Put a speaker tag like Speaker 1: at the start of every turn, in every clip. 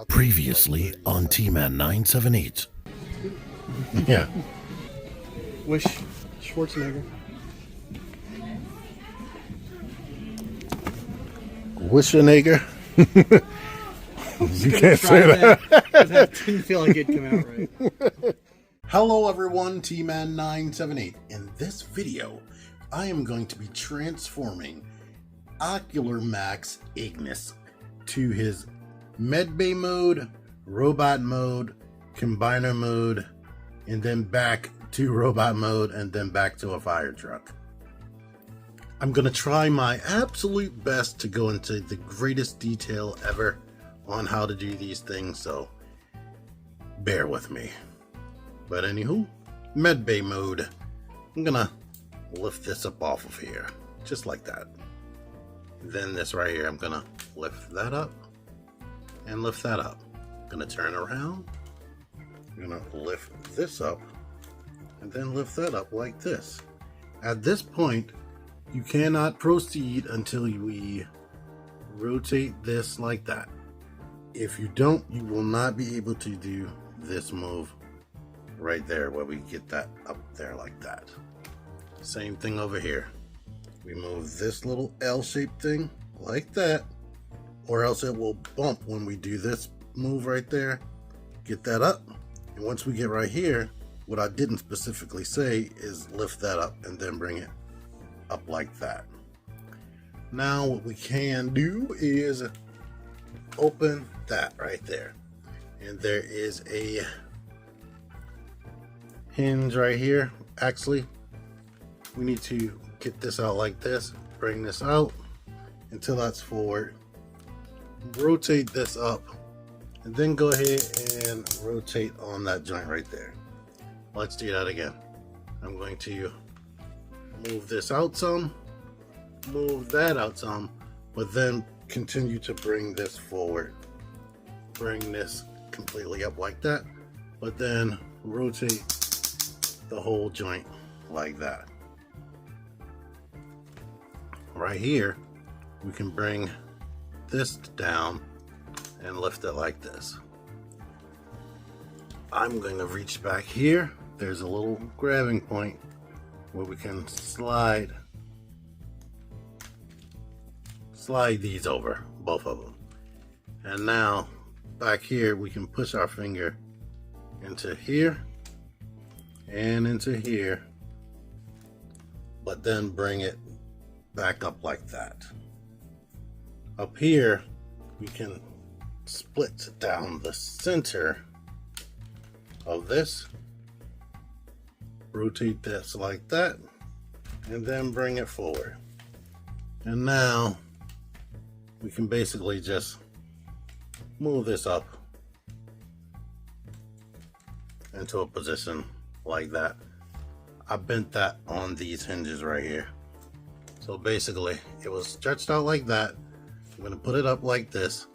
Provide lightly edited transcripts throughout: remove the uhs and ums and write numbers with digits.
Speaker 1: Previously on TMan978's. Yeah.
Speaker 2: Wish Schwarzenegger.
Speaker 1: Wishenegger. You can't say that.
Speaker 2: That didn't feel like it came out right.
Speaker 1: Hello everyone, TMan978. In this video, I am going to be transforming Ocular Max Ignis to his Medbay mode, robot mode, combiner mode, and then back to robot mode, and then back to a Firetruck. I'm going to try my absolute best to go into the greatest detail ever on how to do these things, so bear with me. But anywho, Medbay mode. I'm gonna lift this up off of here, just like that. Then this right here, I'm gonna lift that up and lift that up. I'm gonna turn around, I'm gonna lift this up and then lift that up like this. At this point, you cannot proceed until we rotate this like that. If you don't, you will not be able to do this move right there where we get that up there like that. Same thing over here. We move this little L-shaped thing like that, or else it will bump when we do this move right there. Get that up, and once we get right here, what I didn't specifically say is lift that up and then bring it up like that. Now what we can do is open that right there, and there is a hinge right here. Actually, we need to get this out like this, bring this out until that's forward, rotate this up, and then go ahead and rotate on that joint right there. Let's do that again. I'm going to move this out some, move that out some, but then continue to bring this forward, bring this completely up like that, but then rotate the whole joint like that. Right here, we can bring this down and lift it like this. I'm going to reach back here. There's a little grabbing point where we can slide these over, both of them. And now back here, we can push our finger into here and into here, but then bring it back up like that. Up here, we can split down the center of this, rotate this like that, and then bring it forward. And now we can basically just move this up into a position like that. I bent that on these hinges right here. So basically it was stretched out like that. I'm going to put it up like this,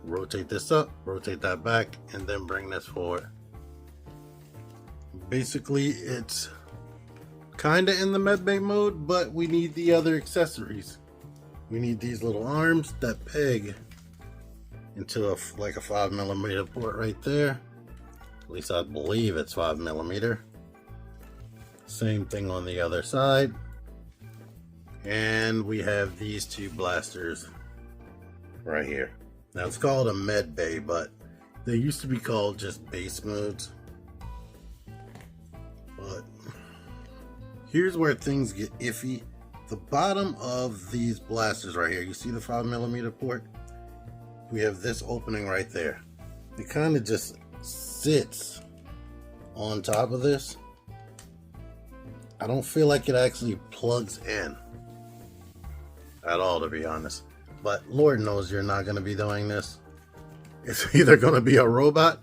Speaker 1: rotate this up, rotate that back, and then bring this forward. Basically it's kind of in the Medbay mode, but we need the other accessories. We need these little arms that peg into like a 5mm port right there. At least I believe it's 5mm. Same thing on the other side. And we have these two blasters right here. Now it's called a Medbay, but they used to be called just base modes. But here's where things get iffy. The bottom of these blasters right here, you see the 5mm port? We have this opening right there. It kind of just sits on top of this. I don't feel like it actually plugs in at all, to be honest. But Lord knows you're not going to be doing this. It's either going to be a robot,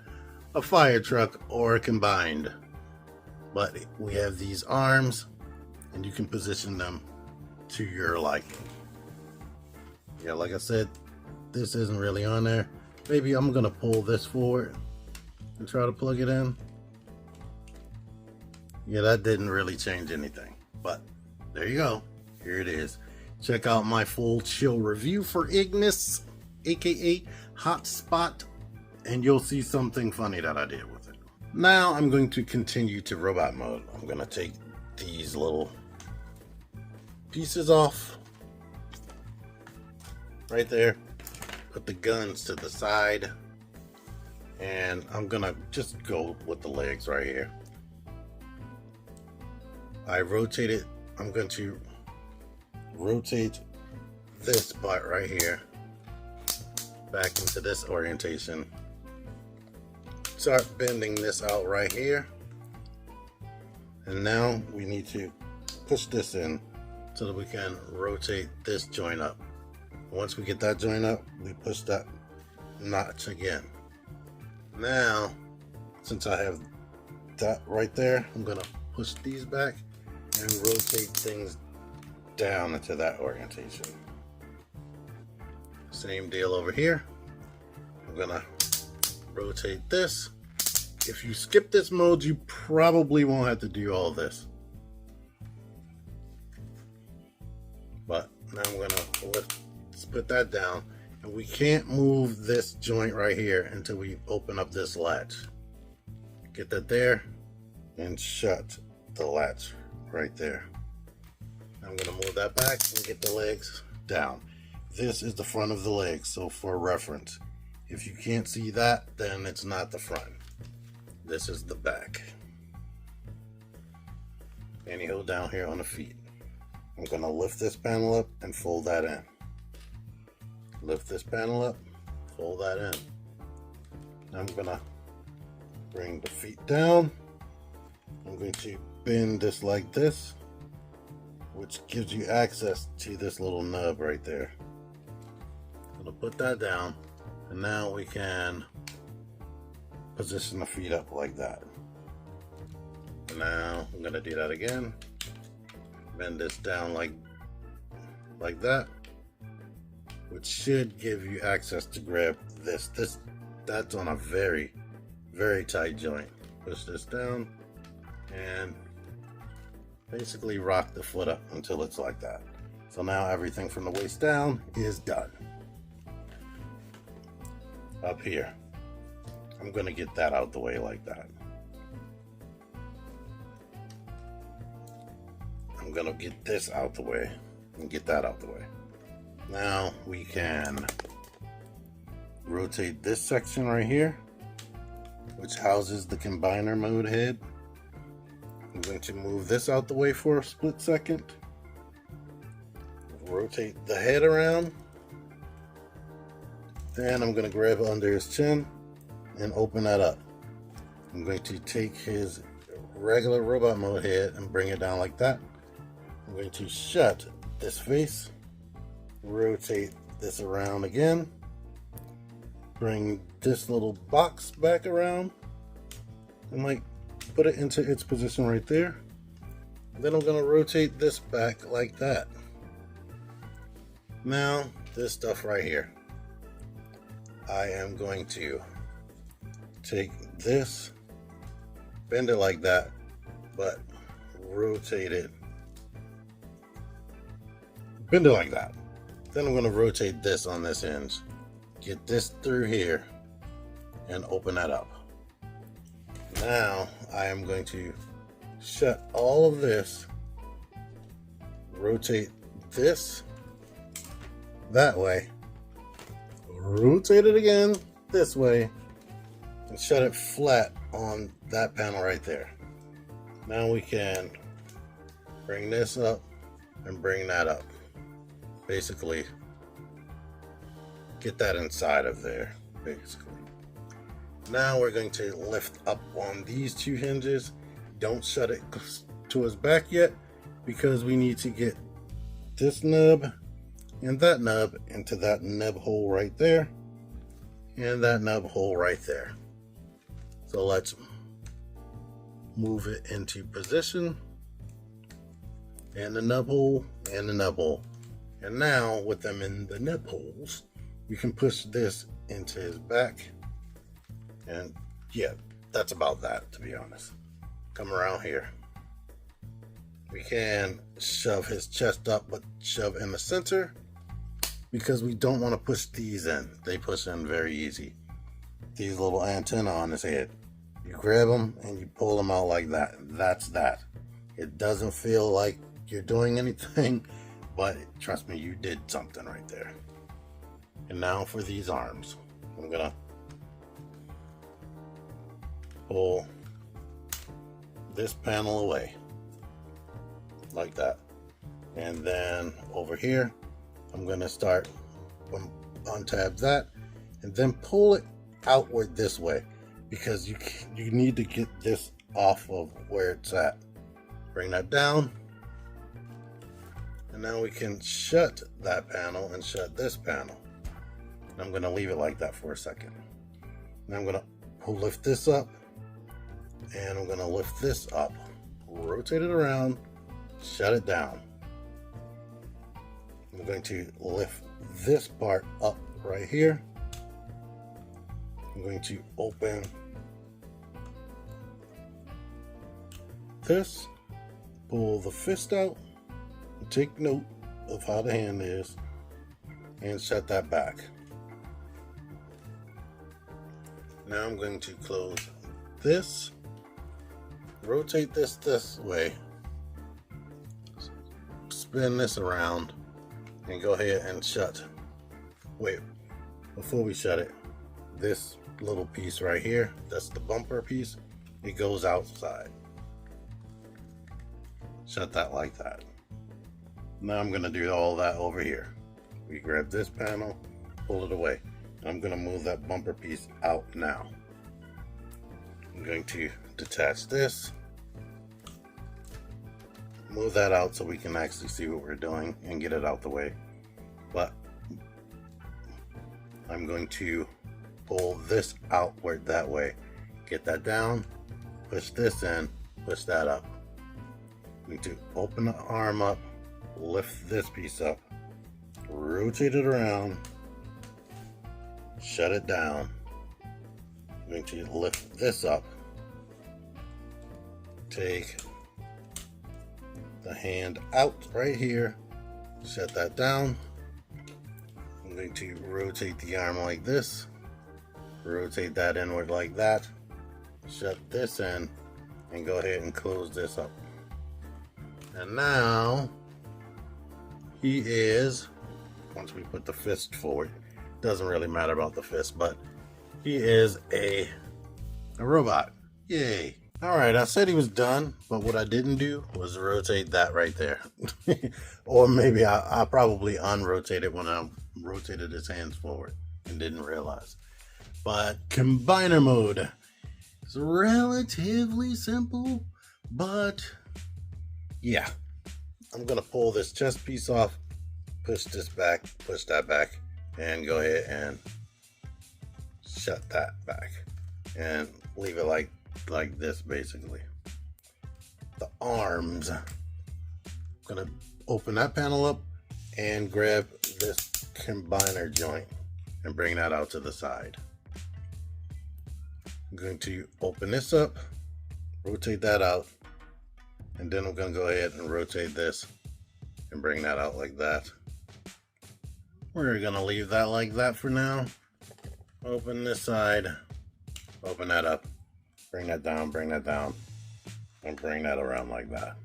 Speaker 1: a Firetruck, or a combined. But we have these arms, and you can position them to your liking. Yeah, like I said, this isn't really on there. Maybe I'm going to pull this forward and try to plug it in. Yeah, that didn't really change anything. But there you go. Here it is. Check out my full chill review for Ignis, aka Hotspot, and you'll see something funny that I did with it. Now I'm going to continue to robot mode. I'm going to take these little pieces off right there, put the guns to the side, and I'm going to just go with the legs right here. I rotate it. I'm going to rotate this part right here back into this orientation. Start bending this out right here, and now we need to push this in so that we can rotate this joint up. Once we get that joint up, we push that notch again. Now, since I have that right there, I'm gonna push these back and rotate things down into that orientation. Same deal over here. I'm gonna rotate this. If you skip this mode, you probably won't have to do all this. But now I'm gonna put that down, and we can't move this joint right here until we open up this latch. Get that there and shut the latch right there. I'm gonna move that back and get the legs down. This is the front of the legs, so for reference, if you can't see that, then it's not the front. This is the back. And you hold down here on the feet. I'm gonna lift this panel up and fold that in. Lift this panel up, fold that in. I'm gonna bring the feet down. I'm going to bend this like this, which gives you access to this little nub right there. I'm gonna put that down, and now we can position the feet up like that. Now I'm gonna do that again. Bend this down like that, which should give you access to grab this. That's on a very, very tight joint. Push this down and basically rock the foot up until it's like that. So now everything from the waist down is done. Up here, I'm gonna get that out the way like that. I'm gonna get this out the way and get that out the way. Now we can rotate this section right here, which houses the combiner mode head. I'm going to move this out the way for a split second. Rotate the head around. Then I'm going to grab under his chin and open that up. I'm going to take his regular robot mode head and bring it down like that. I'm going to shut this face, rotate this around again, bring this little box back around, and like put it into its position right there. Then I'm going to rotate this back like that. Now this stuff right here, I am going to take this, bend it like that, but rotate it, bend it like that. Then I'm going to rotate this on this hinge, get this through here, and open that up. Now I am going to shut all of this, rotate this that way, rotate it again this way, and shut it flat on that panel right there. Now we can bring this up and bring that up. Basically, get that inside of there, basically. Now we're going to lift up on these two hinges. Don't shut it to its back yet, because we need to get this nub and that nub into that nub hole right there, and that nub hole right there. So let's move it into position, and the nub hole and the nub hole. And now with them in the nub holes, we can push this into his back. And yeah, that's about that, to be honest. Come around here. We can shove his chest up, but shove in the center, because we don't want to push these in. They push in very easy. these little antennae on his head. You grab them and you pull them out like that. That's that. It doesn't feel like you're doing anything, but trust me, you did something right there. And now for these arms, I'm gonna pull this panel away like that, and then over here I'm gonna start untab that and then pull it outward this way, because you need to get this off of where it's at. Bring that down, and now we can shut that panel and shut this panel. And I'm gonna leave it like that for a second. Now I'm gonna lift this up, and I'm gonna lift this up, rotate it around, shut it down. I'm going to lift this part up right here. I'm going to open this, pull the fist out, take note of how the hand is, and shut that back. Now I'm going to close this, rotate this way, spin this around, and go ahead and shut. Wait, before we shut it, this little piece right here, that's the bumper piece, it goes outside. Shut that like that. Now I'm gonna do all that over here. We grab this panel, pull it away. I'm gonna move that bumper piece out now. I'm going to detach this, move that out so we can actually see what we're doing and get it out the way. But I'm going to pull this outward that way, get that down, push this in, push that up. We need to open the arm up, lift this piece up, rotate it around, shut it down. I'm going to lift this up, take the hand out right here, shut that down. I'm going to rotate the arm like this, rotate that inward like that, shut this in, and go ahead and close this up. And now he is, once we put the fist forward, doesn't really matter about the fist, but he is a robot. Yay. All right, I said he was done, but what I didn't do was rotate that right there. Or maybe I probably unrotated when I rotated his hands forward and didn't realize. But combiner mode is relatively simple, but yeah. I'm gonna pull this chest piece off, push this back, push that back, and go ahead and shut that back and leave it like this basically. The arms, I'm gonna open that panel up and grab this combiner joint and bring that out to the side. I'm going to open this up, rotate that out, and then I'm gonna go ahead and rotate this and bring that out like that. We're gonna leave that like that for now. Open this side, open that up, bring that down, and bring that around like that.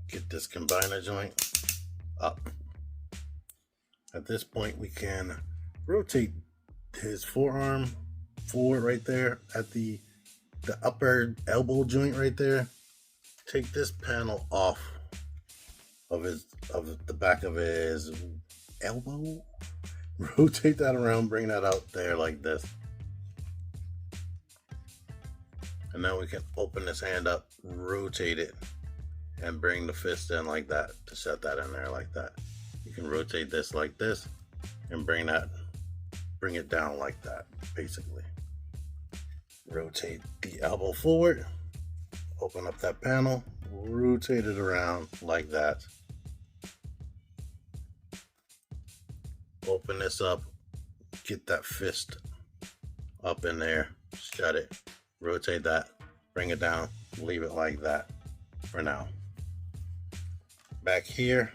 Speaker 1: Get this combiner joint up. At this point, we can rotate his forearm forward right there at the upper elbow joint right there. Take this panel off of the back of his elbow. Rotate that around, bring that out there like this. And now we can open this hand up, rotate it, and bring the fist in like that to shut that in there like that. You can rotate this like this and bring it down like that, basically. Rotate the elbow forward, open up that panel, rotate it around like that. Open this up, get that fist up in there, shut it, rotate that, bring it down, leave it like that for now. Back here,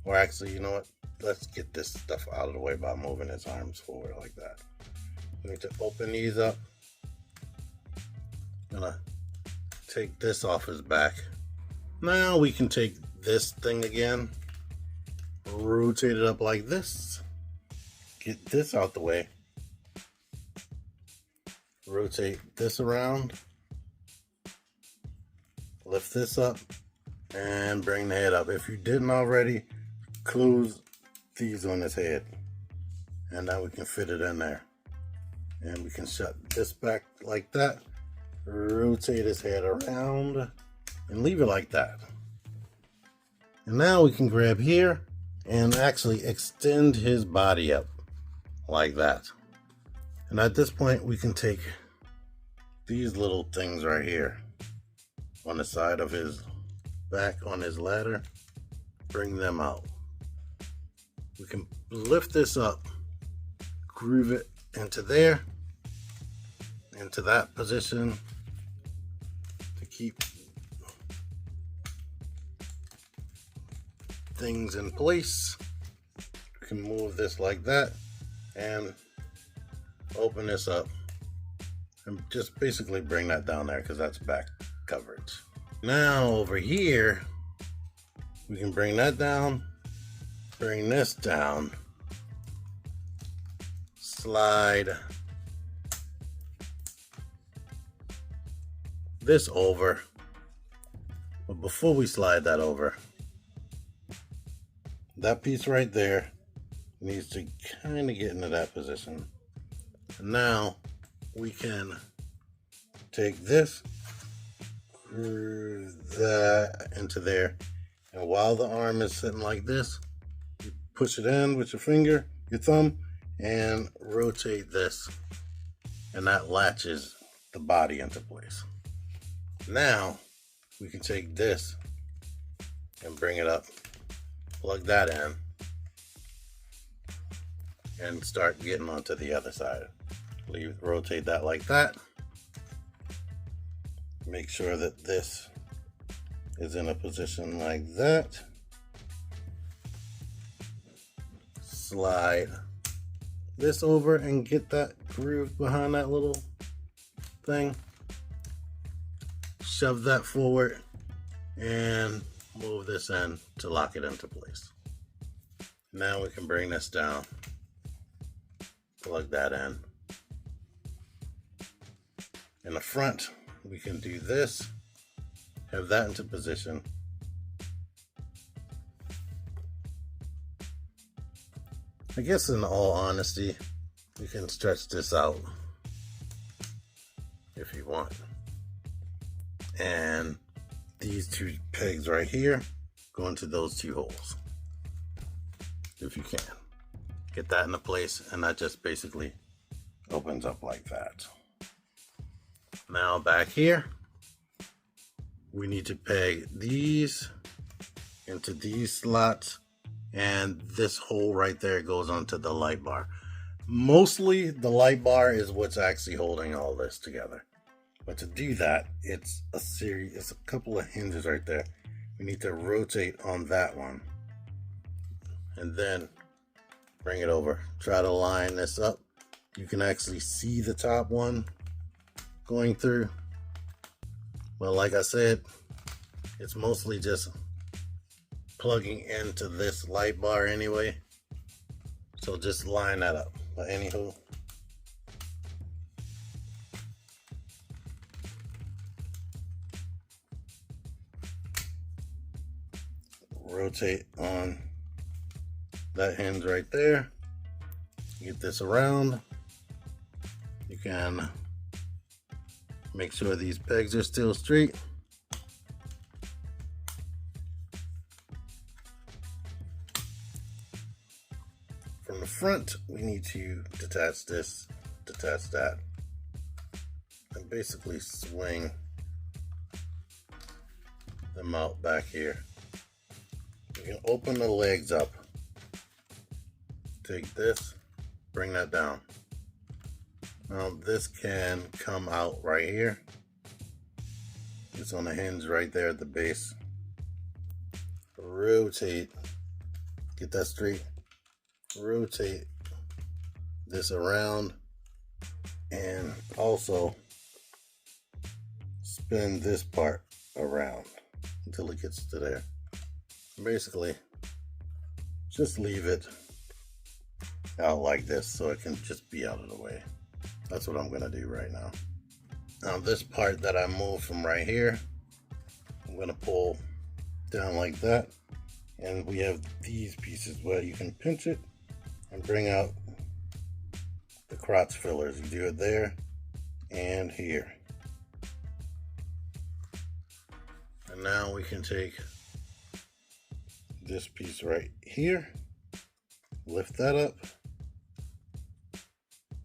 Speaker 1: or actually, you know what? Let's get this stuff out of the way by moving his arms forward like that. We need to open these up. Gonna take this off his back. Now we can take this thing again, rotate it up like this, get this out the way, rotate this around, lift this up, and bring the head up. If you didn't already, close these on his head, and now we can fit it in there. And we can shut this back like that, rotate his head around, and leave it like that. And now we can grab here and actually extend his body up like that. And at this point we can take these little things right here on the side of his back on his ladder, bring them out. We can lift this up, groove it into there, into that position to keep things in place. We can move this like that and open this up and just basically bring that down there because that's back coverage. Now over here we can bring that down, bring this down, slide this over. But before we slide that over, that piece right there needs to kind of get into that position. And now we can take this, groove that into there, and while the arm is sitting like this, you push it in with your finger, your thumb, and rotate this, and that latches the body into place. Now we can take this and bring it up, plug that in, and start getting onto the other side. Rotate that like that. Make sure that this is in a position like that. Slide this over and get that groove behind that little thing. Shove that forward and move this in to lock it into place. Now we can bring this down, plug that in. In the front, we can do this, have that into position. I guess in all honesty, you can stretch this out if you want. And these two pegs right here go into those two holes, if you can. Get that into place, and that just basically opens up like that. Now back here, we need to peg these into these slots, and this hole right there goes onto the light bar. Mostly the light bar is what's actually holding all this together. But to do that, it's a couple of hinges right there. We need to rotate on that one and then bring it over. Try to line this up. You can actually see the top one going through. But like I said, it's mostly just plugging into this light bar anyway. So just line that up. But anywho, rotate on that hinge right there. Get this around. You can make sure these pegs are still straight. From the front, we need to detach this, detach that, and basically swing them out back here. You can open the legs up. Take this, bring that down. Now this can come out right here. It's on the hinge right there at the base. Rotate, get that straight. Rotate this around also spin this part around until it gets to there. Basically, just leave it out like this so it can just be out of the way. That's what I'm gonna do right now. Now this part that I moved from right here, I'm gonna pull down like that, and we have these pieces where you can pinch it and bring out the crotch fillers. You do it there and here. And now we can take this piece right here, lift that up,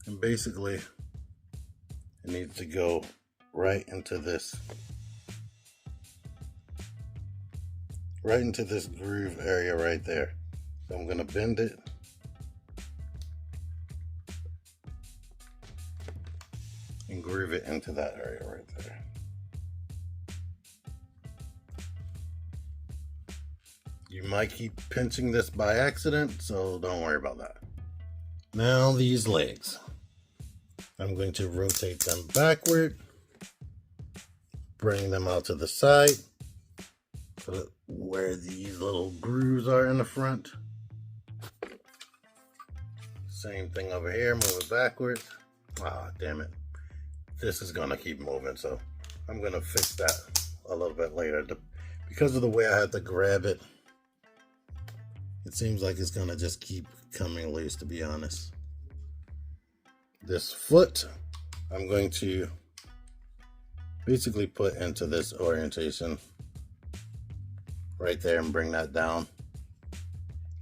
Speaker 1: and basically it needs to go right into this groove area right there. So I'm gonna bend it and groove it into that area right there. You might keep pinching this by accident, so don't worry about that. Now these legs, I'm going to rotate them backward, bring them out to the side, so that where these little grooves are in the front. Same thing over here, move it backwards. Ah, damn it. This is gonna keep moving, so I'm gonna fix that a little bit later. Because of the way I had to grab it, it seems like it's gonna just keep coming loose, to be honest. This foot, I'm going to basically put into this orientation right there and bring that down.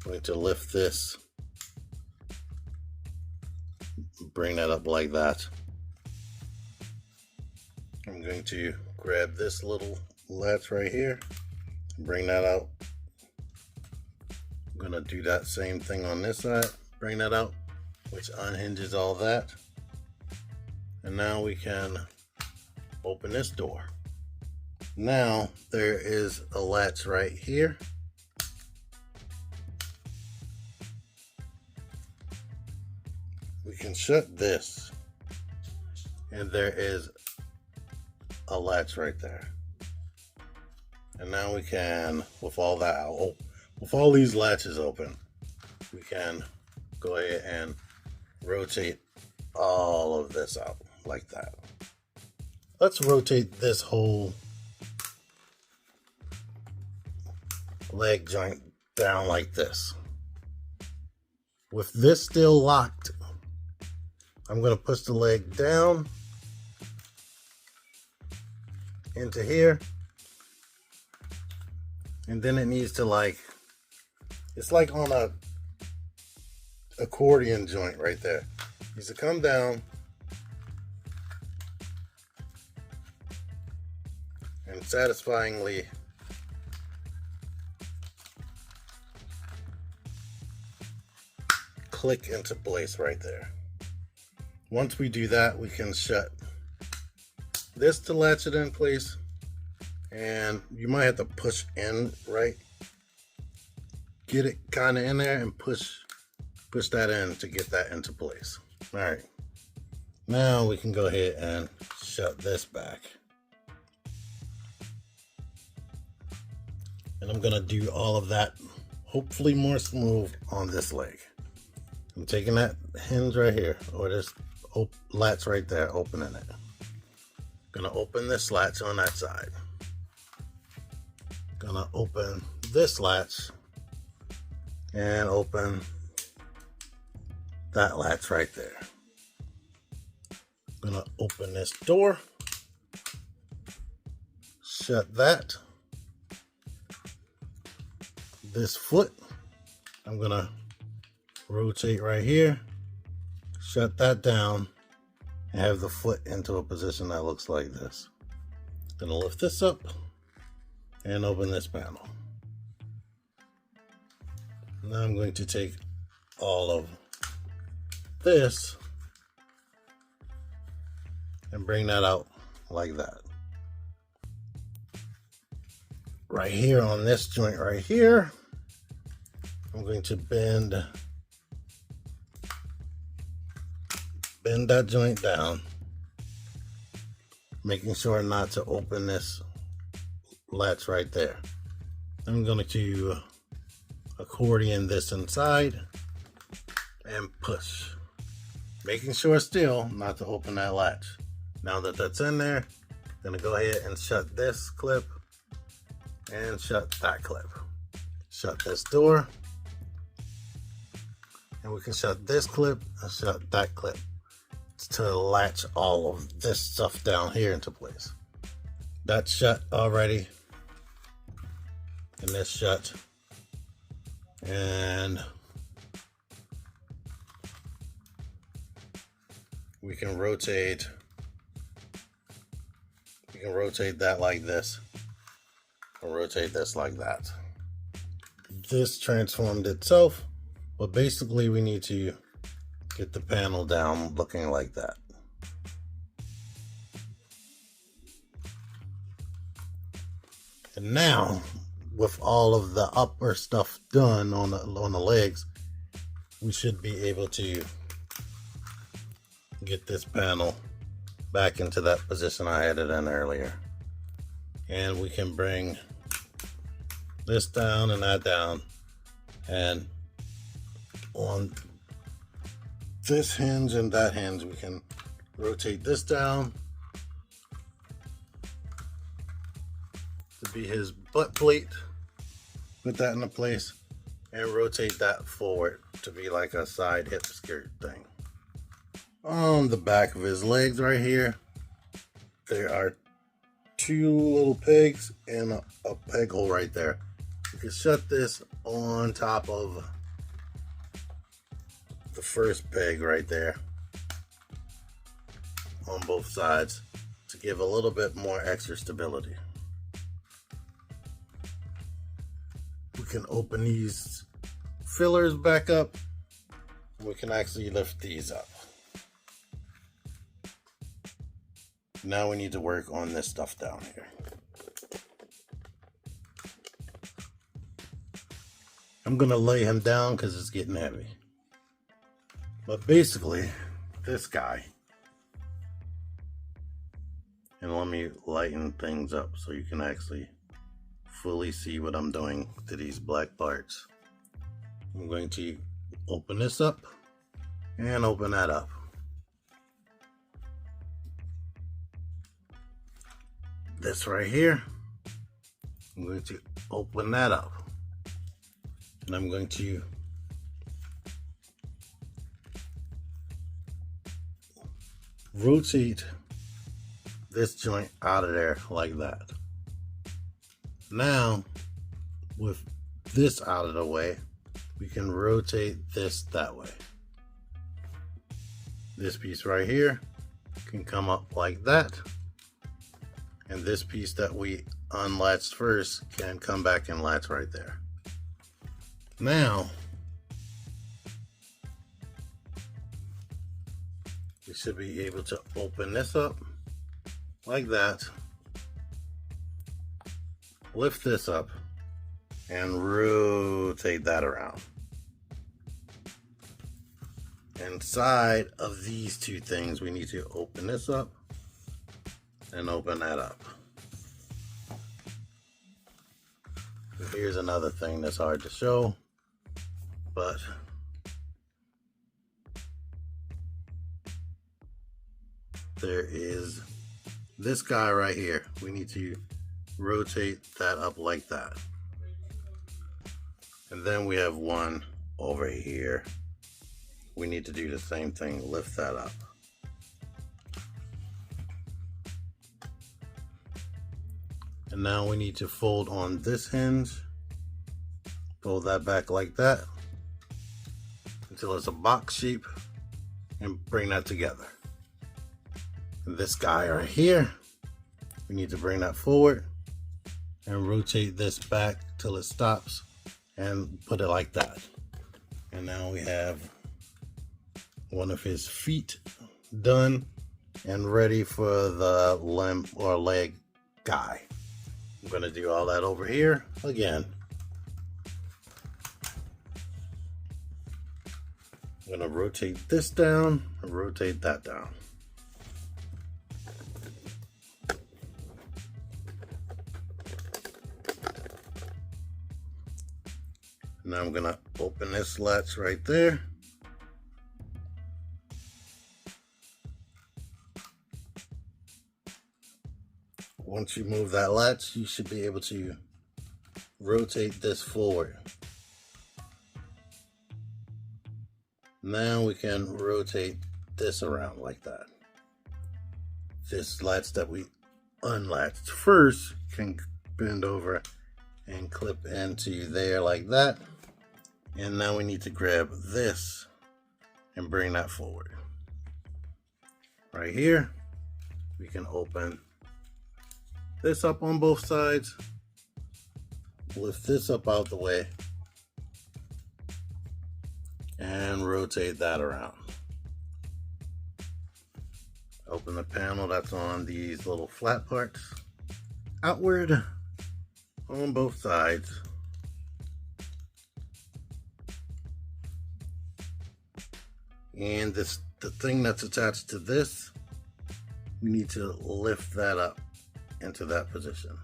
Speaker 1: I'm going to lift this, bring that up like that. I'm going to grab this little latch right here, bring that out. I'm gonna do that same thing on this side, bring that out, which unhinges all that. And now we can open this door. Now there is a latch right here. We can shut this, and there is a latch right there. And now we can, with all that out, with all these latches open, we can go ahead and rotate all of this out like that. Let's rotate this whole leg joint down like this. With this still locked, I'm going to push the leg down into here, and then it needs to it's like on a accordion joint right there. It needs to come down and satisfyingly click into place right there. Once we do that, we can shut this to latch it in place, and you might have to push in, right? Get it kind of in there and push that in to get that into place. All right, now we can go ahead and shut this back. And I'm gonna do all of that, hopefully more smooth on this leg. I'm taking that hinge right here, or this latch right there, opening it. Gonna open this latch on that side. Gonna open this latch and open that latch right there. Gonna open this door, shut that. This foot, I'm gonna rotate right here, shut that down, and have the foot into a position that looks like this. Gonna lift this up and open this panel. Now I'm going to take all of this and bring that out like that. Right here on this joint right here, I'm going to bend that joint down making sure not to open this latch right there. I'm going to accordion this inside and push, making sure still not to open that latch. Now that that's in there, I'm going to go ahead and shut this clip and shut that clip. Shut this door, and we can shut this clip and shut that clip to latch all of this stuff down here into place. That's shut already, and this shut, and we can rotate that like this, and rotate this like that. This transformed itself, but basically we need to get the panel down looking like that. And now, with all of the upper stuff done on the legs, we should be able to get this panel back into that position I had it in earlier. And we can bring this down and that down, and on this hinge and that hinge we can rotate this down to be his butt plate, put that into place, and rotate that forward to be like a side hip skirt thing. On the back of his legs right here, there are two little pegs and a peg hole right there. You can shut this on top of the first peg right there on both sides to give a little bit more extra stability. We can open these fillers back up. We can actually lift these up. Now we need to work on this stuff down here. I'm gonna lay him down because it's getting heavy. But basically, this guy, and let me lighten things up so you can actually fully see what I'm doing to these black parts. I'm going to open this up and open that up. This right here, I'm going to open that up. And I'm going to rotate this joint out of there like that. Now, with this out of the way, we can rotate this that way. This piece right here can come up like that. And this piece that we unlatched first can come back and latch right there. Now, we should be able to open this up like that, lift this up, and rotate that around. Inside of these two things, we need to open this up and open that up. Here's another thing that's hard to show, but there is this guy right here. We need to rotate that up like that. And then we have one over here. We need to do the same thing, lift that up. And now we need to fold on this hinge, fold that back like that until it's a box shape, and bring that together. And this guy right here, we need to bring that forward and rotate this back till it stops and put it like that. And now we have one of his feet done and ready for the limb or leg guy. I'm going to do all that over here again. I'm going to rotate this down and rotate that down. Now I'm gonna open this latch right there. Once you move that latch, you should be able to rotate this forward. Now we can rotate this around like that. This latch that we unlatched first can bend over and clip into there like that. And now we need to grab this and bring that forward. Right here, we can open this up on both sides, lift this up out the way, and rotate that around. Open the panel that's on these little flat parts outward on both sides. And the thing that's attached to this, we need to lift that up into that position.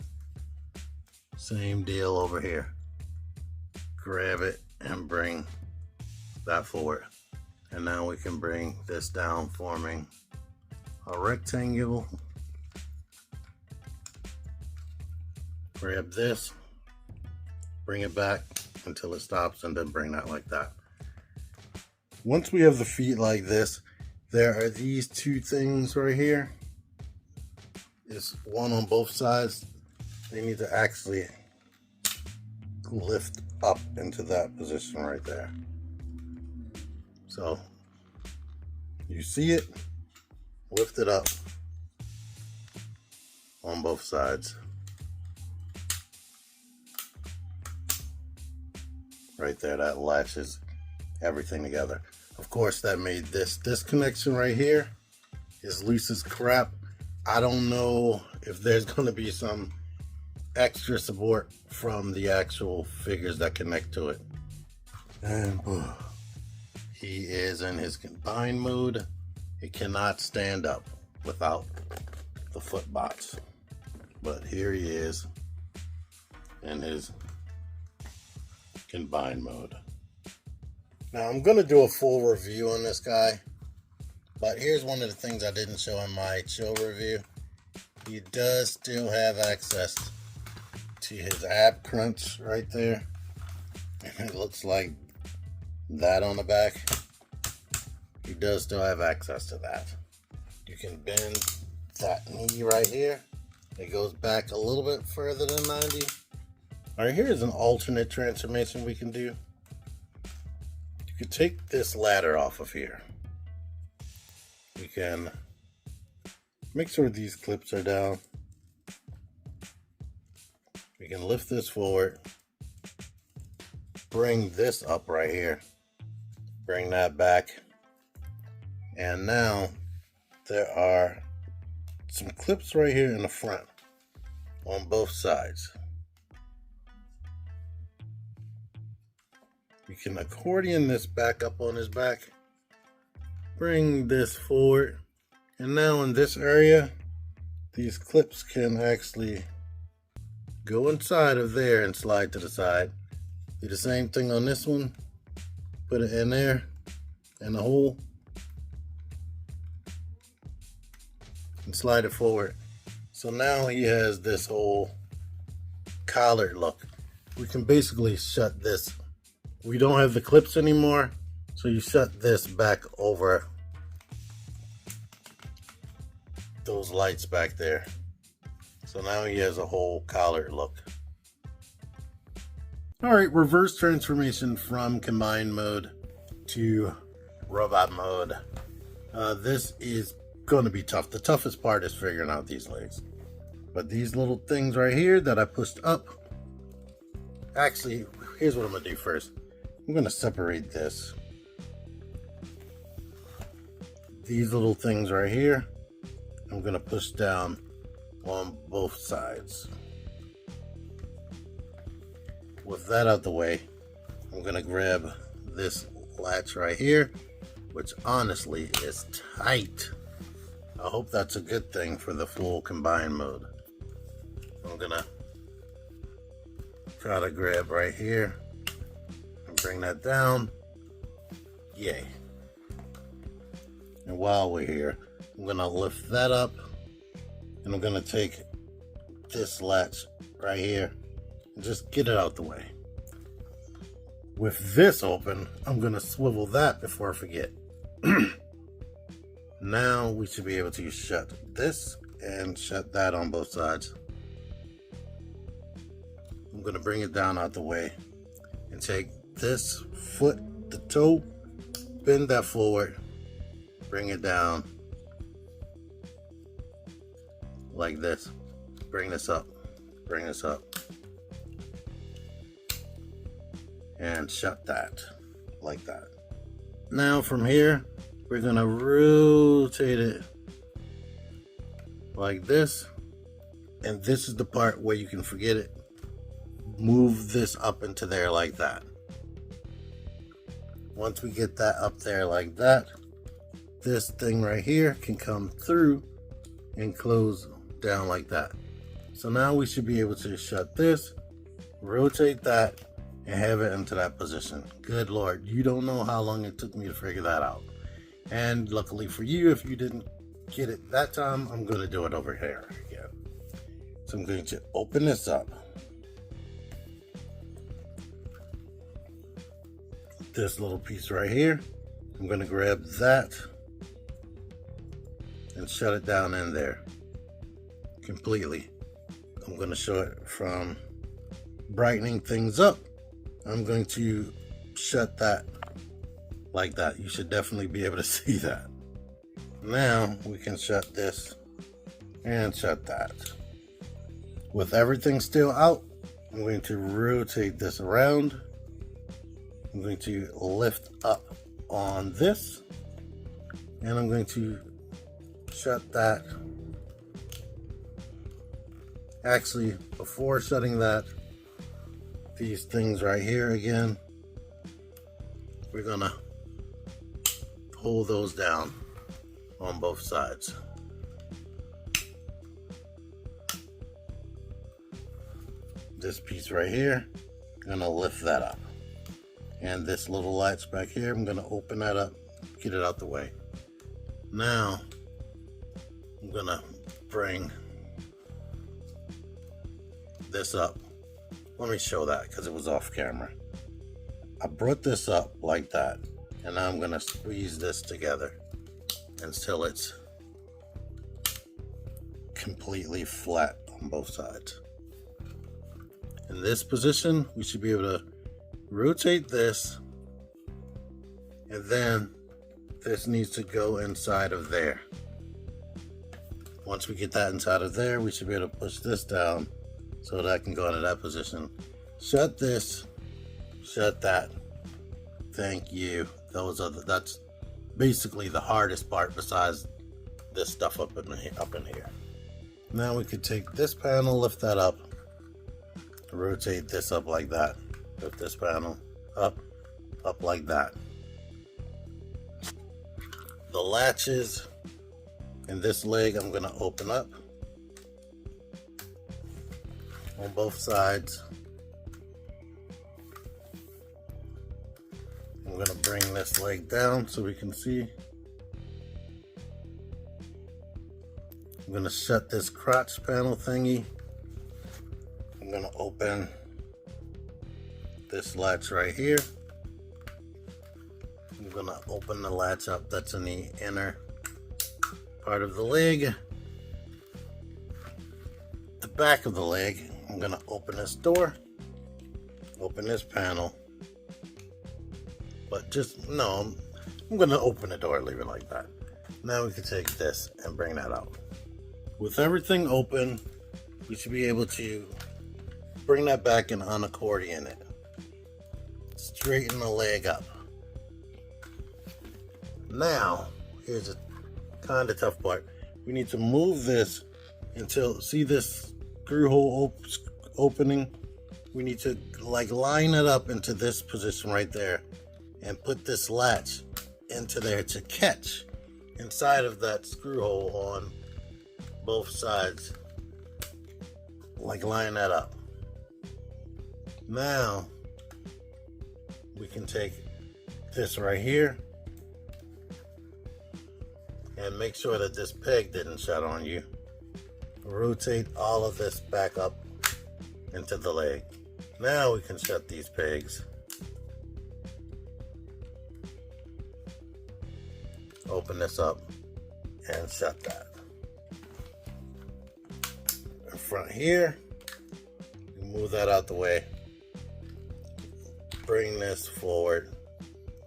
Speaker 1: Same deal over here. Grab it and bring that forward. And now we can bring this down, forming a rectangle. Grab this, bring it back until it stops, and then bring that like that. Once we have the feet like this, there are these two things right here. It's one on both sides. They need to actually lift up into that position right there. So you see it, lift it up on both sides. Right there, that latches everything together. Of course, that made this connection right here is loose as crap. I don't know if there's going to be some extra support from the actual figures that connect to it. And he is in his combined mode. It cannot stand up without the foot bots. But here he is in his combined mode. Now I'm going to do a full review on this guy. But here's one of the things I didn't show in my chill review. He does still have access to his ab crunch right there. And it looks like that on the back. He does still have access to that. You can bend that knee right here. It goes back a little bit further than 90. All right, here's an alternate transformation we can do. You can take this ladder off of here. We can make sure these clips are down. We can lift this forward, bring this up right here, bring that back, and now there are some clips right here in the front on both sides. We can accordion this back up on his back, bring this forward, and now in this area these clips can actually go inside of there and slide to the side. Do the same thing on this one, put it in there in the hole and slide it forward. So now he has this whole collared look. We can basically shut this. We don't have the clips anymore, so you shut this back over those lights back there. So now he has a whole collared look. All right, reverse transformation from combined mode to robot mode. This is going to be tough. The toughest part is figuring out these legs. But these little things right here that I pushed up, actually, here's what I'm going to do first. I'm going to separate this. These little things right here, I'm going to push down on both sides. With that out the way, I'm going to grab this latch right here, which honestly is tight. I hope that's a good thing for the full combined mode. I'm going to try to grab right here bring that down. Yay. And while we're here, I'm gonna lift that up, and I'm gonna take this latch right here and just get it out the way. With this open, I'm gonna swivel that before I forget. Now we should be able to shut this and shut that on both sides. I'm gonna bring it down out the way and take this foot, the toe, bend that forward, bring it down like this. Bring this up, and shut that like that. Now from here, we're gonna rotate it like this, and this is the part where you can forget it. Move this up into there like that. Once we get that up there like that, this thing right here can come through and close down like that. So now we should be able to shut this, rotate that, and have it into that position. Good Lord, you don't know how long it took me to figure that out. And luckily for you, if you didn't get it that time, I'm going to do it over here again. So I'm going to open this up. This little piece right here, I'm going to grab that and shut it down in there completely. I'm going to show it from brightening things up. I'm going to shut that like that. You should definitely be able to see that. Now we can shut this and shut that. With everything still out, I'm going to rotate this around. I'm going to lift up on this, and I'm going to shut that. Actually, before shutting that, these things right here again, we're gonna pull those down on both sides. This piece right here, I'm gonna lift that up. And this little latch back here, I'm gonna open that up, get it out the way. Now, I'm gonna bring this up. Let me show that because it was off camera. I brought this up like that, and now I'm gonna squeeze this together until it's completely flat on both sides. In this position, we should be able to rotate this, and then this needs to go inside of there. Once we get that inside of there, we should be able to push this down so that can go into that position. Shut this, shut that. Thank you. That's basically the hardest part besides this stuff up in here. Now we could take this panel, lift that up, rotate this up like that. Lift this panel up like that. The latches and this leg I'm going to open up on both sides. I'm going to bring this leg down so we can see. I'm going to shut this crotch panel thingy. I'm going to open this latch right here. I'm going to open the latch up that's in the inner part of the leg. The back of the leg, I'm going to open this door, open this panel. But I'm going to open the door, leave it like that. Now we can take this and bring that out. With everything open, we should be able to bring that back and unaccordion it. Straighten the leg up. Now, here's a kind of tough part. We need to move this until, see this screw hole opening? We need to line it up into this position right there and put this latch into there to catch inside of that screw hole on both sides. Line that up. Now, we can take this right here and make sure that this peg didn't shut on you. Rotate all of this back up into the leg. Now we can shut these pegs. Open this up and shut that. In front here, you move that out the way. Bring this forward.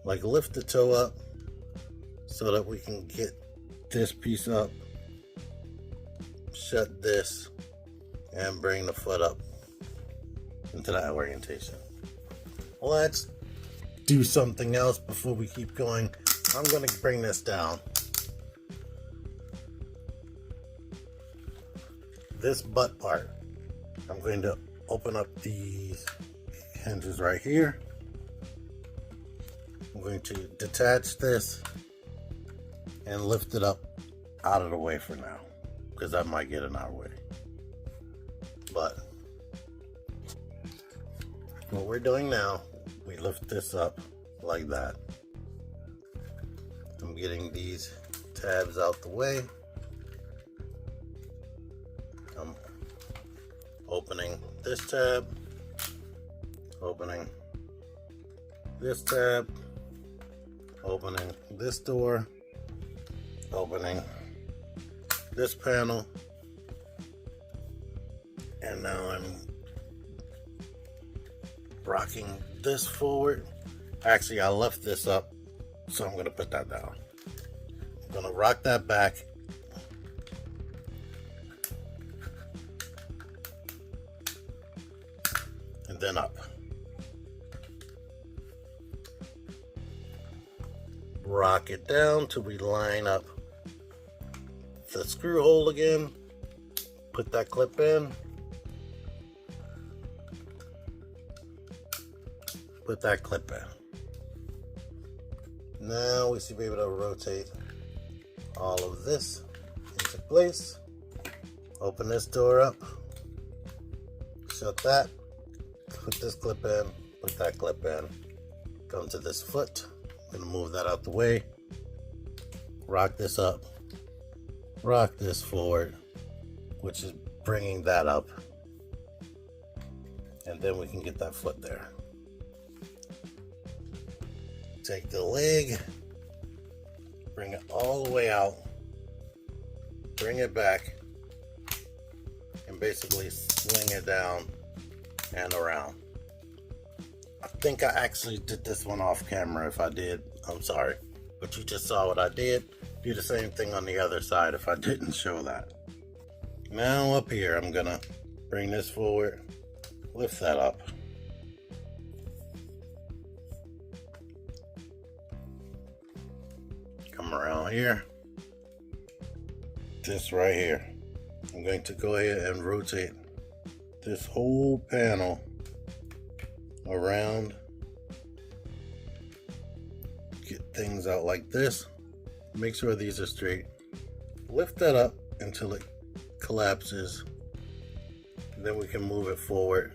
Speaker 1: Like lift the toe up so that we can get this piece up. Shut this and bring the foot up into that orientation. Let's do something else before we keep going. I'm going to bring this down. This butt part, I'm going to open up these hinges right here. I'm going to detach this and lift it up out of the way for now, because that might get in our way. But what we're doing now, we lift this up like that. I'm getting these tabs out the way. I'm opening this tab, opening this tab, opening this door, opening this panel, and now I'm rocking this forward. Actually, I left this up, so I'm going to put that down. I'm going to rock that back. And then up. Rock it down till we line up the screw hole again. Put that clip in. Put that clip in. Now we should be able to rotate all of this into place. Open this door up. Shut that. Put this clip in. Put that clip in. Come to this foot. I'm going to move that out the way. Rock this up. Rock this forward, which is bringing that up. And then we can get that foot there. Take the leg, bring it all the way out, bring it back, and basically swing it down and around. I think I actually did this one off camera. If I did, I'm sorry. But you just saw what I did. Do the same thing on the other side if I didn't show that. Now up here, I'm gonna bring this forward, lift that up. Come around here. This right here. I'm going to go ahead and rotate this whole panel around. Get things out like this. Make sure these are straight. Lift that up until it collapses. Then we can move it forward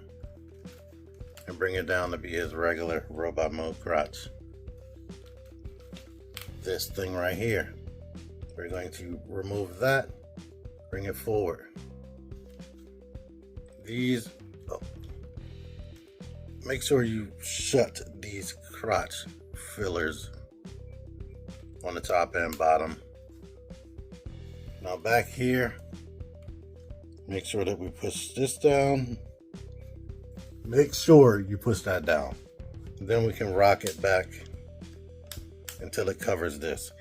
Speaker 1: and bring it down to be his regular robot mode crotch. This thing right here, we're going to remove that, bring it forward. These, make sure you shut these crotch fillers on the top and bottom. Now back here, make sure that we push this down. Make sure you push that down. Then we can rock it back until it covers this.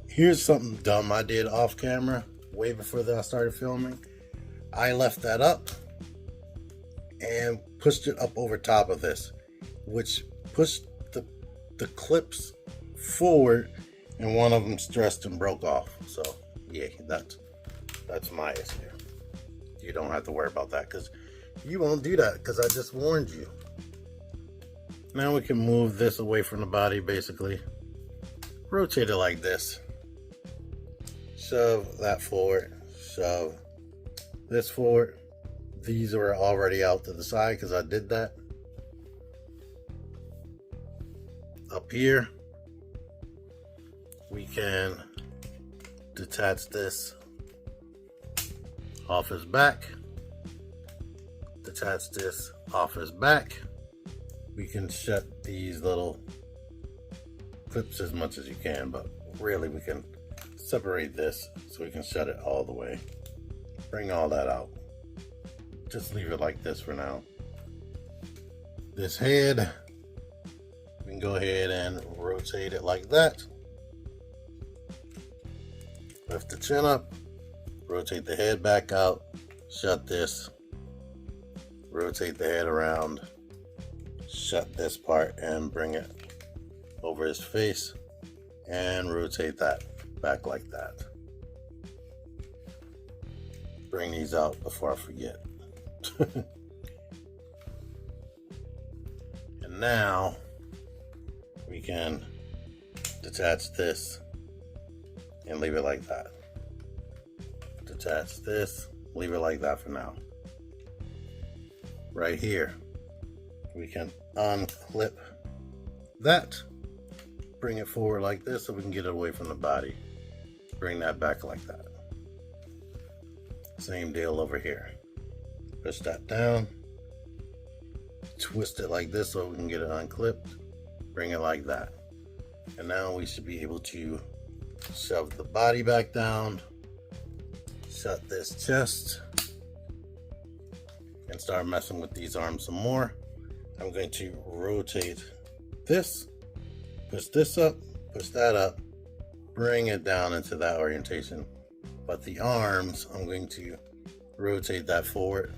Speaker 1: Here's something dumb I did off camera way before that I started filming. I left that up and pushed it up over top of this, which pushed the clips forward, and one of them stressed and broke off. So yeah, that's my issue. You don't have to worry about that because you won't do that because I just warned you. Now we can move this away from the body basically. Rotate it like this. Shove that forward. Shove this forward. These are already out to the side because I did that. up here. We can detach this off his back. Detach this off his back. We can shut these little clips as much as you can, but really we can separate this so we can shut it all the way. Bring all that out. Just leave it like this for now. This head, we can go ahead and rotate it like that. Lift the chin up, rotate the head back out, shut this, rotate the head around, shut this part and bring it over his face and rotate that back like that. Bring these out before I forget. And now we can detach this and leave it like that. Detach this, leave it like that for now. Right here, we can unclip that, bring it forward like this so we can get it away from the body. Bring that back like that. Same deal over here. Push that down, twist it like this so we can get it unclipped, bring it like that. And now we should be able to shove the body back down, shut this chest, and start messing with these arms some more. I'm going to rotate this, push this up, push that up, bring it down into that orientation. But the arms, I'm going to rotate that forward,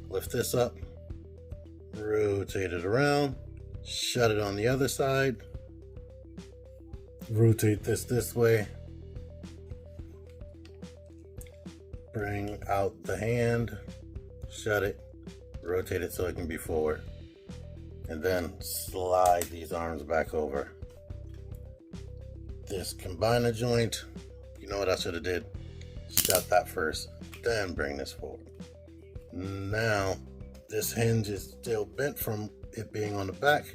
Speaker 1: lift this up, rotate it around, shut it on the other side, rotate this way, bring out the hand, shut it, rotate it so it can be forward, and then slide these arms back over. This combiner joint, you know what I should have did? Shut that first, then bring this forward. Now this hinge is still bent from it being on the back.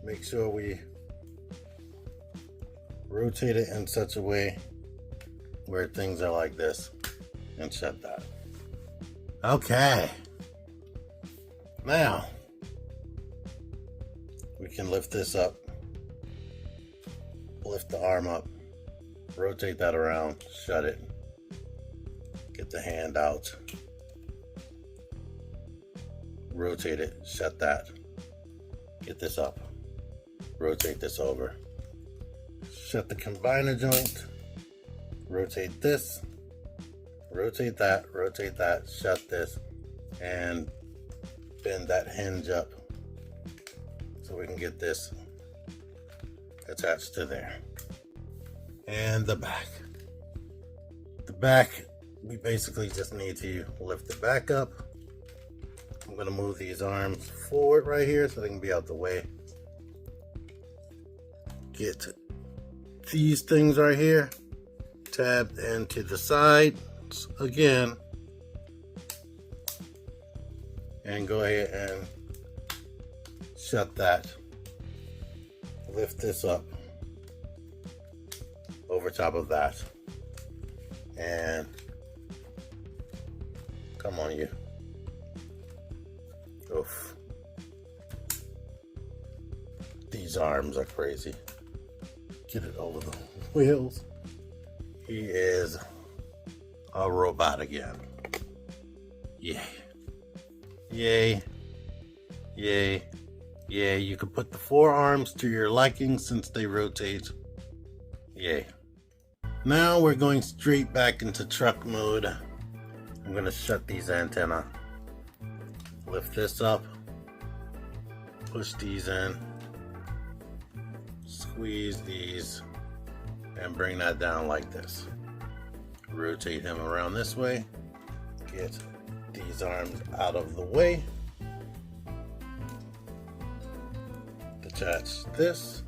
Speaker 1: Make sure we rotate it in such a way where things are like this and shut that. Okay, now we can lift this up, lift the arm up, rotate that around, shut it, get the hand out, rotate it, shut that, get this up, rotate this over, shut the combiner joint, rotate this, rotate that, shut this, and bend that hinge up so we can get this attached to there. And the back. The back, we basically just need to lift the back up. I'm going to move these arms forward right here so they can be out the way. Get these things right here tabbed into the side again, and go ahead and shut that. Lift this up over top of that, and come on, you. Oof. These arms are crazy. Get it over the wheels. He is a robot again. Yay. Yay. Yay. Yay. You can put the forearms to your liking since they rotate. Yay. Now we're going straight back into truck mode. I'm going to shut these antennae. Lift this up. Push these in. Squeeze these. And bring that down like this. Rotate him around this way. Get these arms out of the way. Detach this.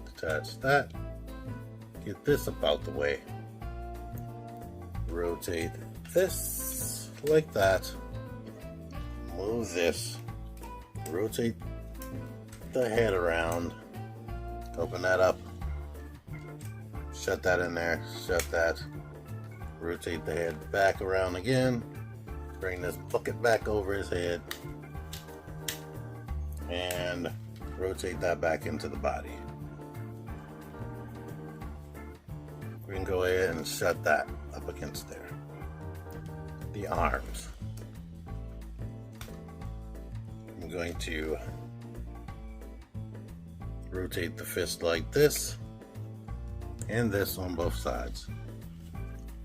Speaker 1: Detach that. Get this up out the way. Rotate this like that. Move this. Rotate the head around. Open that up. Shut that in there. Shut that. Rotate the head back around again. Bring this bucket back over his head. And rotate that back into the body. We can go ahead and shut that up against there. The arms. I'm going to rotate the fist like this and this on both sides.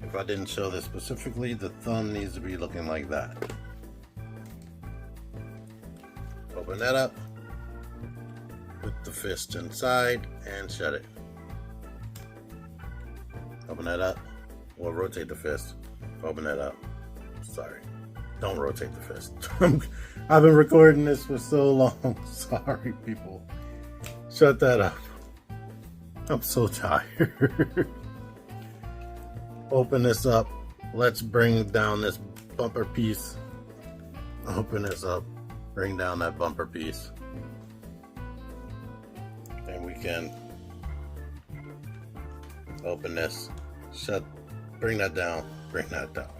Speaker 1: If I didn't show this specifically, the thumb needs to be looking like that. Open that up, put the fist inside and shut it. Open that up, or rotate the fist. Open that up. Sorry, don't rotate the fist. I've been recording this for so long. Sorry, people. Shut that up. I'm so tired. Open this up. Let's bring down this bumper piece. Open this up. Bring down that bumper piece. And we can open this. Shut. Bring that down. Bring that down.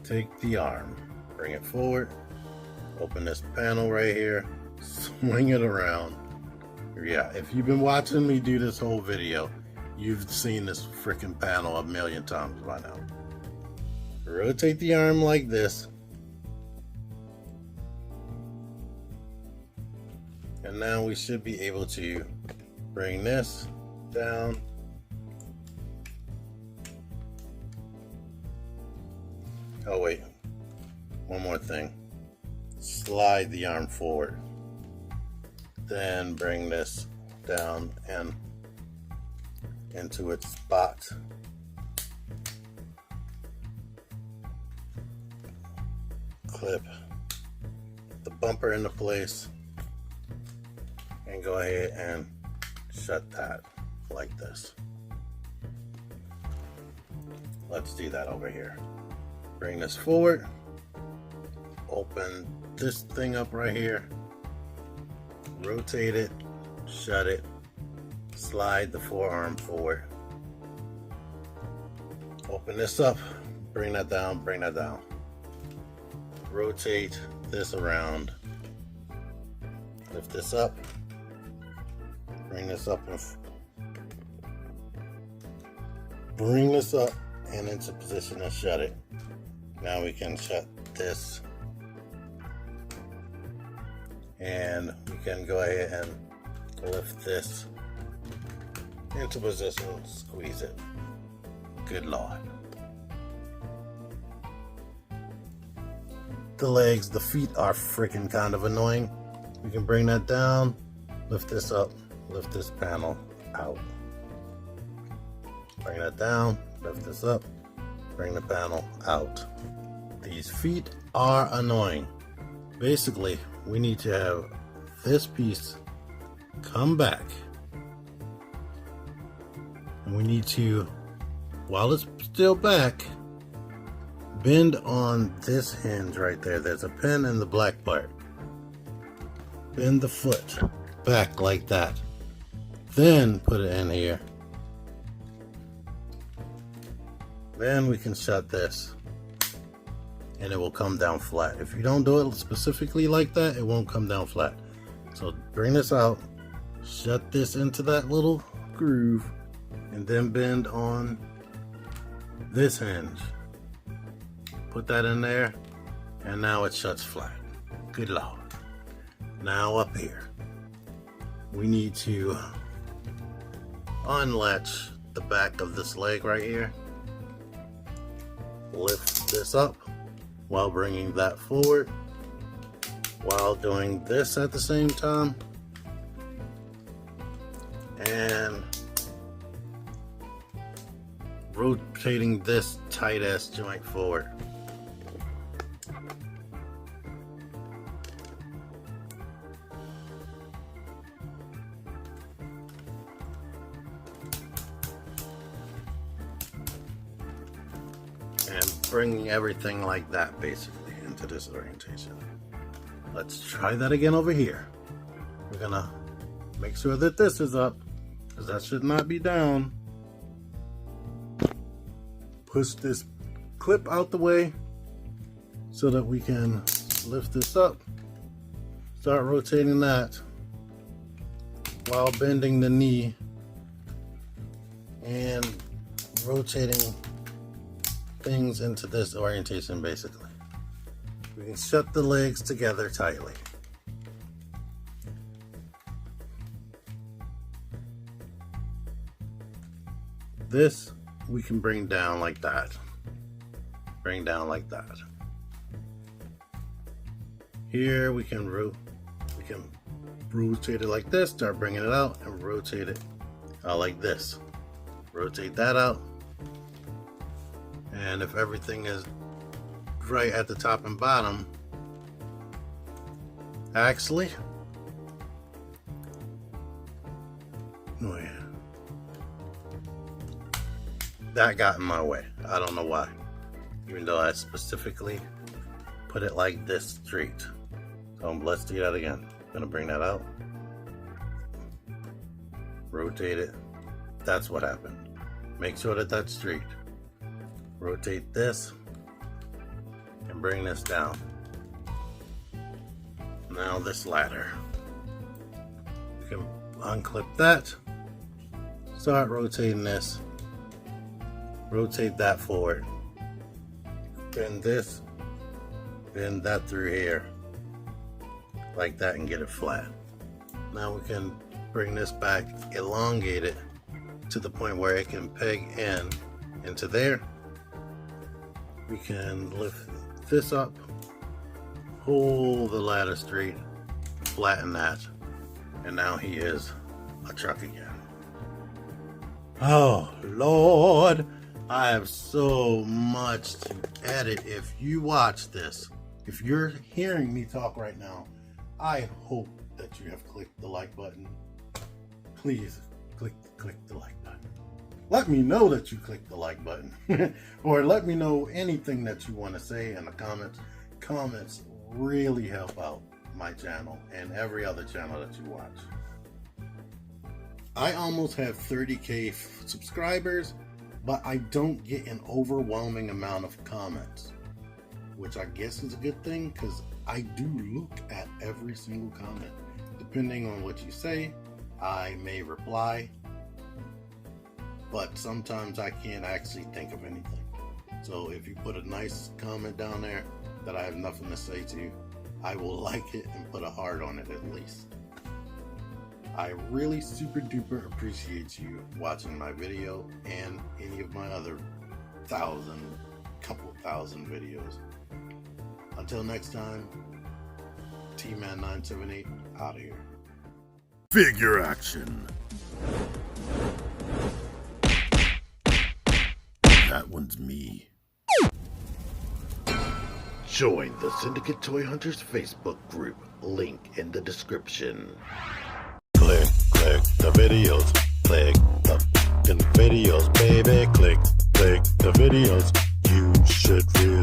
Speaker 1: Take the arm. Bring it forward. Open this panel right here. Swing it around. Yeah, if you've been watching me do this whole video, you've seen this freaking panel a million times by now. Rotate the arm like this. And now we should be able to bring this down. Oh wait, one more thing. Slide the arm forward. Then bring this down and into its spot. Clip the bumper into place and go ahead and shut that like this. Let's do that over here. Bring this forward. Open this thing up right here. Rotate it, shut it, slide the forearm forward. Open this up, bring that down, bring that down. Rotate this around. Lift this up, bring this up, bring this up and into position and shut it. Now we can shut this. And we can go ahead and lift this into position, squeeze it. Good Lord. The legs, the feet are freaking kind of annoying. We can bring that down, lift this up, lift this panel out. Bring that down, lift this up, bring the panel out. These feet are annoying. Basically, we need to have this piece come back. And we need to, while it's still back, bend on this hinge right there. There's a pin in the black part. Bend the foot back like that. Then put it in here. Then we can shut this. And it will come down flat. If you don't do it specifically like that, it won't come down flat. So bring this out, shut this into that little groove, and then bend on this hinge. Put that in there, and now it shuts flat. Good Lord. Now up here, we need to unlatch the back of this leg right here. Lift this up while bringing that forward, while doing this at the same time, and rotating this tight ass joint forward. And bringing everything like that basically into this orientation. Let's try that again over here. we're gonna make sure that this is up, because that should not be down. Push this clip out the way so that we can lift this up. Start rotating that while bending the knee and rotating things into this orientation. Basically, we can shut the legs together tightly. This we can bring down like that. Bring down like that. Here we can rotate it like this, start bringing it out, and rotate it like this. Rotate that out. And if everything is right at the top and bottom, actually, oh yeah, that got in my way. I don't know why, even though I specifically put it like this straight. So let's do that again. Gonna bring that out, rotate it. That's what happened. Make sure that that's straight. Rotate this and bring this down. Now this ladder, you can unclip that, start rotating this, rotate that forward, bend this, bend that through here like that, and get it flat. Now we can bring this back, elongate it to the point where it can peg in into there. We can lift this up, hold the ladder straight, flatten that, and now he is a truck again. Oh Lord, I have so much to edit. If you watch this, if you're hearing me talk right now, I hope that you have clicked the like button. Please click the like button. Let me know that you clicked the like button. Or let me know anything that you want to say in the comments. Comments really help out my channel and every other channel that you watch. I almost have 30K subscribers, but I don't get an overwhelming amount of comments, which I guess is a good thing, because I do look at every single comment. Depending on what you say, I may reply, but sometimes I can't actually think of anything. So if you put a nice comment down there that I have nothing to say to, I will like it and put a heart on it at least. I really super duper appreciate you watching my video and any of my other couple thousand videos. Until next time, TMan978 out of here. Figure action. That one's me. Join the Syndicate Toy Hunters Facebook group. Link in the description. Click the videos. Click the videos, baby. Click the videos. You should really